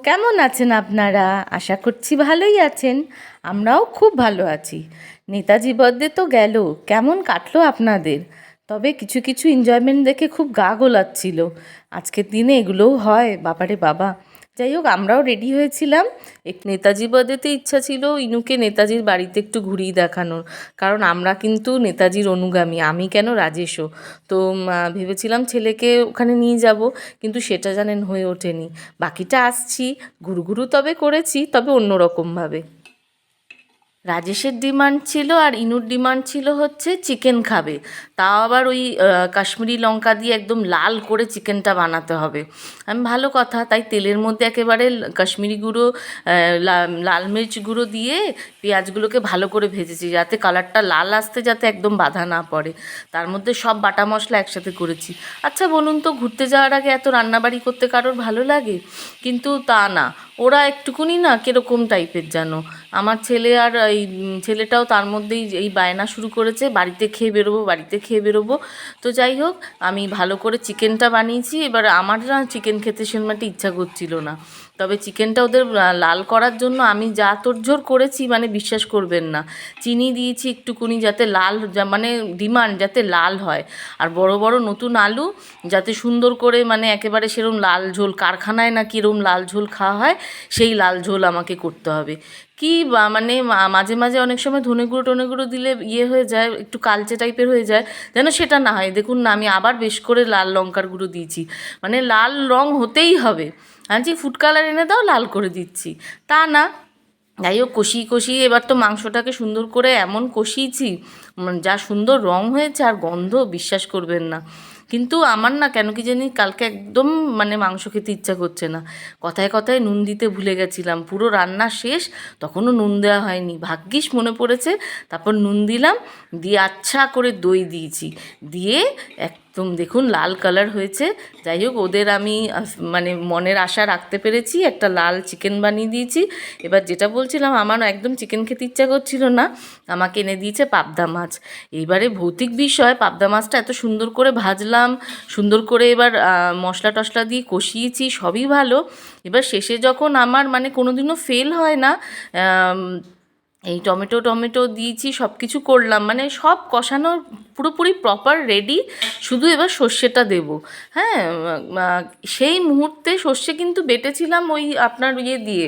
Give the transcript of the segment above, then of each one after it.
কেমন আছেন আপনারা? আশা করছি ভালোই আছেন। আমরাও খুব ভালো আছি। নেতাজি বার্থডে তো গেল, কেমন কাটলো আপনাদের? তবে কিছু কিছু এনজয়মেন্ট দেখে খুব গা গোলাচ্ছিল। আজকের দিনে এগুলোও হয়, বাবারে বাবা। যাই হোক, আমরাও রেডি হয়েছিলাম। নেতাজি বার্থডেতে ইচ্ছা ছিল ইনুকে নেতাজির বাড়িতে একটু ঘুরিয়ে দেখানোর, কারণ আমরা কিন্তু নেতাজির অনুগামী, আমি কেন রাজেশও। তো ভেবেছিলাম ছেলেকে ওখানে নিয়ে যাব, কিন্তু সেটা জানেন হয়ে ওঠেনি। বাকিটা আসছি, ঘুরু ঘুরু তবে করেছি, তবে অন্য রকমভাবে। রাজেশের ডিমান্ড ছিল আর ইনুর ডিমান্ড ছিল হচ্ছে চিকেন খাবে, তাও আবার ওই কাশ্মীরি লঙ্কা দিয়ে একদম লাল করে চিকেনটা বানাতে হবে। আমি ভালো কথা, তাই তেলের মধ্যে একেবারে কাশ্মীরি গুঁড়ো, লাল মির্চ গুঁড়ো দিয়ে পেঁয়াজগুলোকে ভালো করে ভেজেছি, যাতে কালারটা লাল আসতে যাতে একদম বাধা না পড়ে। তার মধ্যে সব বাটা মশলা একসাথে করেছি। আচ্ছা বলুন তো, ঘুরতে যাওয়ার আগে এত রান্নাবাড়ি করতে কারোর ভালো লাগে? কিন্তু তা না, ওরা একটুকুনি না কীরকম টাইপের যেন। আমার ছেলে আর এই ছেলেটাও তার মধ্যেই এই বায়না শুরু করেছে, বাড়িতে খেয়ে বেরোবো, বাড়িতে খেয়ে বেরোবো। তো যাই হোক, আমি ভালো করে চিকেনটা বানিয়েছি। এবার আমার না চিকেন খেতে সেরকম একটা ইচ্ছা করছিল না, তবে চিকেনটা ওদের লাল করার জন্য আমি যা তোড়জোড় করেছি মানে বিশ্বাস করবেন না। চিনি দিয়েছি একটুকুনি, যাতে লাল, মানে ডিমান্ড যাতে লাল হয়। আর বড় বড় নতুন আলু, যাতে সুন্দর করে মানে একেবারে সেরকম লাল ঝোল, কারখানায় না কীরকম লাল ঝোল খাওয়া হয় সেই লাল ঝোল আমাকে করতে হবে। কি মানে মাঝে মাঝে অনেক সময় ধনে গুঁড়ো টনে গুঁড়ো দিলে ইয়ে হয়ে যায়, একটু কালচে টাইপের হয়ে যায়, যেন সেটা না হয়। দেখুন না, আমি আবার বেশ করে লাল লঙ্কার গুঁড়ো দিয়েছি, মানে লাল রং হতেই হবে। আনছি ফুড কালার এনে দাও, লাল করে দিচ্ছি, তা না। যাই হোক, কষিয়ে কষিয়ে এবার তো মাংসটাকে সুন্দর করে এমন কষিয়েছি, যা সুন্দর রং হয়েছে আর গন্ধ, বিশ্বাস করবেন না। কিন্তু আমার না কেন কি জানি কালকে একদম মানে মাংস খেতে ইচ্ছা করছে না। কথায় কথায় নুন দিতে ভুলে গেছিলাম, পুরো রান্না শেষ তখনও নুন দেওয়া হয়নি, ভাগ্যিস মনে পড়েছে। তারপর নুন দিলাম, দিয়ে আচ্ছা করে দই দিয়েছি, দিয়ে একদম দেখুন লাল কালার হয়েছে। যাই হোক, ওদের আমি মানে মনের আশা রাখতে পেরেছি, একটা লাল চিকেন বানিয়ে দিয়েছি। এবার যেটা বলছিলাম, আমার একদম চিকেন খেতে ইচ্ছা করছিল না, আমাকে এনে দিয়েছে পাবদা মাছ। এইবারে ভৌতিক বিষয়, পাবদা মাছটা এত সুন্দর করে ভাজলাম, সুন্দর করে এবার মশলা টশলা দিয়ে কষিয়েছি, সবই ভালো। এবার শেষে যখন আমার মানে কোনো দিনও ফেল হয় না, এই টমেটো টমেটো দিয়েছি, সব কিছু করলাম, মানে সব কষানো পুরোপুরি প্রপার রেডি, শুধু এবার সর্ষেটা দেব। হ্যাঁ, সেই মুহূর্তে সর্ষে কিন্তু বেটেছিলাম ওই আপনার ইয়ে দিয়ে,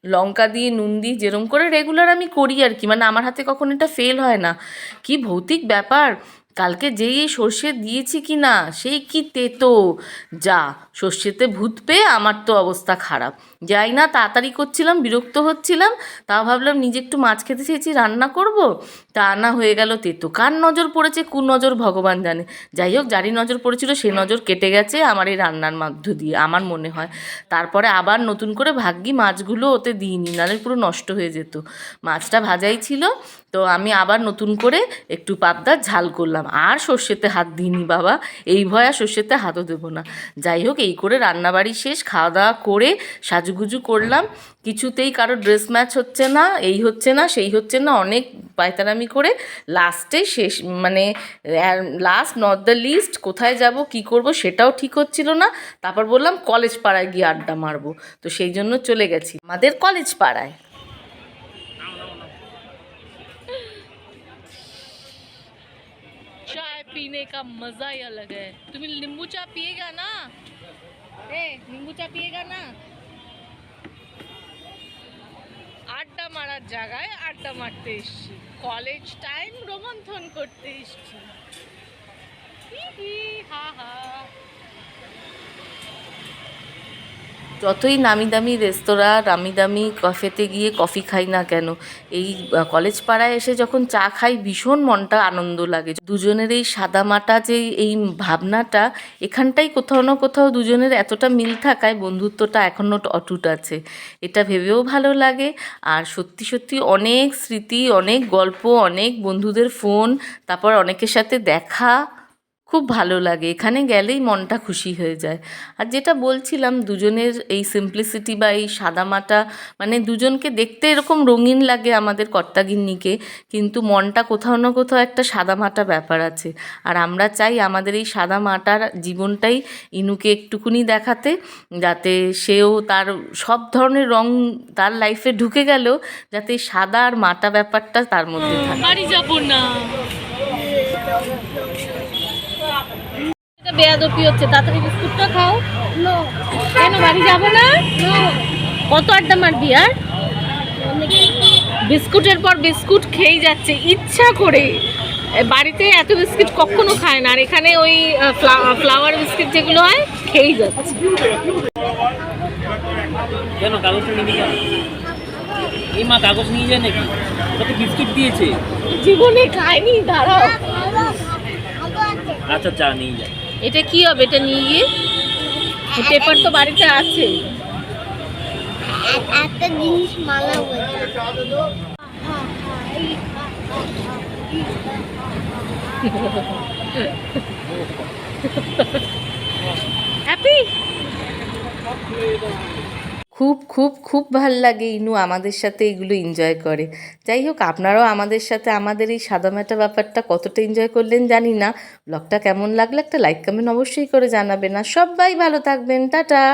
লঙ্কা দিয়ে নুন দিয়ে, যেরম করে রেগুলার আমি করি আর কি, মানে আমার হাতে কখনো এটা ফেল হয় না। কি ভৌতিক ব্যাপার, কালকে যেই এই সর্ষে দিয়েছি কি না, সেই কি তেতো, যা সর্ষেতে ভূত পেয়ে আমার তো অবস্থা খারাপ। যাই না, তাড়াতাড়ি করছিলাম, বিরক্ত হচ্ছিলাম, তাও ভাবলাম নিজে একটু মাছ খেতে চেয়েছি, রান্না করব, তা না হয়ে গেল তেতো। কার নজর পড়েছে, কু নজর ভগবান জানে। যাই হোক, যারই নজর পড়েছিল সে নজর কেটে গেছে আমার এই রান্নার মধ্য দিয়ে, আমার মনে হয়। তারপরে আবার নতুন করে ভাগ্যি মাছগুলো ওতে দিইনি, নাহলে পুরো নষ্ট হয়ে যেত। মাছটা ভাজাই ছিল, তো আমি আবার নতুন করে একটু পাবদার ঝাল করলাম, আর সর্ষেতে হাত দিইনি বাবা, এই ভয় আর সর্ষেতে হাতও দেবো না। যাই হোক, এই করে রান্নাবাড়ি শেষ, খাওয়া দাওয়া করে সাজুগুজু করলাম। কিছুতেই কারো ড্রেস ম্যাচ হচ্ছে না, এই হচ্ছে না সেই হচ্ছে না, অনেক পায়তারামি করে লাস্টে শেষ, মানে লাস্ট নট দ্য লিস্ট, কোথায় যাব কি করব সেটাও ঠিক হচ্ছিল না। তারপর বললাম কলেজ পাড়ায় গিয়ে আড্ডা মারবো, তো সেই জন্য চলে গেছি আমাদের কলেজ পাড়ায়। चाय पीने का मजा ही अलग है। तुम्हें नींबू चा पिएगा ना? नींबू चा पिएगा ना? আড্ডা মারার জায়গায় আড্ডা মারতে এসছি, কলেজ টাইম রোমন্থন করতে এসছি। হা হা। যতই নামি দামি রেস্তোরাঁ, নামি দামি ক্যাফেতে গিয়ে কফি খাই না কেন, এই কলেজ পাড়ায় এসে যখন চা খাই ভীষণ মনটা আনন্দ লাগে। দুজনের এই সাদামাটা যে এই ভাবনাটা, এখানটাই কোথাও না কোথাও দুজনের এতটা মিল থাকায় বন্ধুত্বটা এখনও অটুট আছে। এটা ভেবেও ভালো লাগে। আর সত্যি সত্যি অনেক স্মৃতি, অনেক গল্প, অনেক বন্ধুদের ফোন, তারপর অনেকের সাথে দেখা, খুব ভালো লাগে, এখানে গেলেই মনটা খুশি হয়ে যায়। আর যেটা বলছিলাম, দুজনের এই সিম্পলিসিটি বা এই সাদামাটা, মানে দুজনকে দেখতে এরকম রঙিন লাগে আমাদের কর্তাগিন্নিকে, কিন্তু মনটা কোথাও না কোথাও একটা সাদামাটা ব্যাপার আছে। আর আমরা চাই আমাদের এই সাদামাটার জীবনটাই ইনুকে একটুকুনি দেখাতে, যাতে সেও তার সব ধরনের রং তার লাইফে ঢুকে গেলেও যাতে এই সাদা আর মাটা ব্যাপারটা তার মধ্যে থাকে। বাড়ি যাবো না, বেয়াদপি হচ্ছে, তাড়াতাড়ি বিস্কুটটা খাও। কেন বাড়ি যাবো না? কত আড্ডা মারবি আর? বিস্কুটের পর বিস্কুট খেয়েই যাচ্ছে ইচ্ছা করে। বাড়িতে এত বিস্কিট কখনো খায় না, আর এখানে ওই ফ্লাওয়ার বিস্কিট যেগুলো হয় খেয়েই যাচ্ছে। কেন কাগজটা নিবি কেন? এই মা কাগজ নিয়ে যায় নাকি? কত বিস্কিট দিয়েছে। জীবনে খায়নি, দাঁড়াও। আচ্ছা চা নিয়ে যায়। এটা কি হবে? এটা নিয়ে গিয়ে পেপার তো বাড়িতে আছে। একটা জিনিস মালা হ্যাপি। খুব খুব খুব ভাল লাগে ইনু আমাদের সাথে এগুলো এনজয় করে। যাই হোক, আপনারাও আমাদের সাথে আমাদের এই সাদামাটা ব্যাপারটা কতটা এনজয় করলেন জানি না। ব্লগটা কেমন লাগলো একটা লাইক কমেন্ট অবশ্যই করে জানাবেন। আর সবাই ভালো থাকবেন, টাটা।